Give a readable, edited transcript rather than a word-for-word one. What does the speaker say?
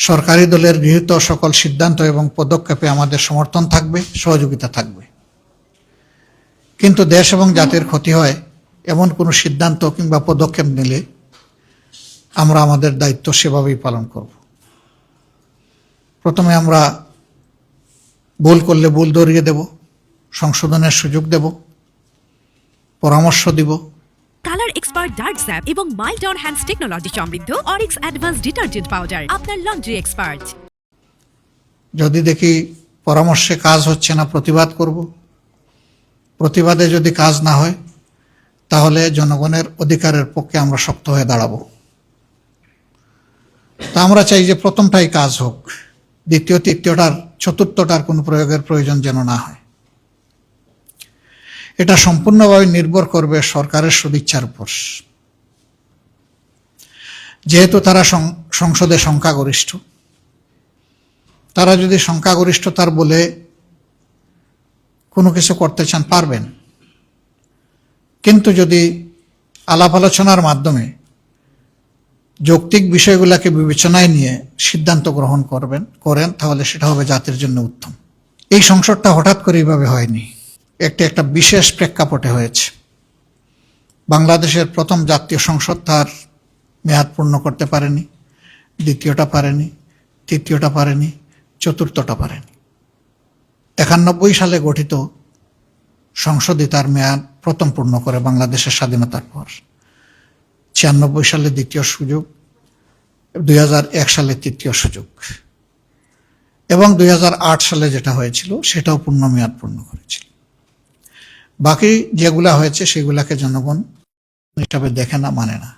সরকারি দলের গৃহীত সকল সিদ্ধান্ত এবং পদক্ষেপে আমাদের সমর্থন থাকবে, সহযোগিতা থাকবে। কিন্তু দেশ এবং জাতির ক্ষতি হয় এমন কোনো সিদ্ধান্ত কিংবা পদক্ষেপ নিলে আমরা আমাদের দায়িত্ব সেভাবেই পালন করব। প্রথমে আমরা ভুল করলে ভুল ধরিয়ে দেব, সংশোধনের সুযোগ দেব, পরামর্শ দিব। কালার এক্সপার্ট ডার্ক স্যাপ এবং মাইল্ড অন হ্যান্ডস টেকনোলজি সমৃদ্ধ অরিক্স অ্যাডভান্স ডিটারজেন্ট পাউডার আপনার লন্ড্রি এক্সপার্ট। যদি দেখি পরামর্শে কাজ হচ্ছে না, প্রতিবাদ করব। প্রতিবাদে যদি কাজ না হয় তাহলে জনগণের অধিকারের পক্ষে আমরা শক্ত হয়ে দাঁড়াবো। তা আমরা চাই যে প্রথমটাই কাজ হোক, দ্বিতীয় তৃতীয়টার চতুর্থটার কোনো প্রয়োগের প্রয়োজন যেন না হয়। এটা সম্পূর্ণভাবে নির্ভর করবে সরকারের সদিচ্ছার উপর। যেহেতু তারা সংসদে সংখ্যাগরিষ্ঠ, তারা যদি সংখ্যাগরিষ্ঠতার বলে কোনো কিছু করতে চান পারবেন, কিন্তু যদি আলাপ আলোচনার মাধ্যমে যৌক্তিক বিষয়গুলোকে বিবেচনায় নিয়ে সিদ্ধান্ত গ্রহণ করেন তাহলে সেটা হবে জাতির জন্য উত্তম। এই সংসদটা হঠাৎ করে এইভাবে হয়নি, একটা বিশেষ প্রেক্ষাপটে হয়েছে। বাংলাদেশের প্রথম জাতীয় সংসদ তার মেয়াদ পূর্ণ করতে পারেনি, দ্বিতীয়টা পারেনি, তৃতীয়টা পারেনি, চতুর্থটা পারেনি। 91 সালে গঠিত সংসদই তার মেয়াদ প্রথম পূর্ণ করে বাংলাদেশের স্বাধীনতার পর। 96 সালে দ্বিতীয় সুযোগ, 2001 সালে তৃতীয় সুযোগ এবং 2008 সালে যেটা হয়েছিল সেটাও পূর্ণ মেয়াদ পূর্ণ করেছিল। বাকি যেগুলা হয়েছে সেগুলাকে জনগণ হিসাবে দেখে না, মানে না।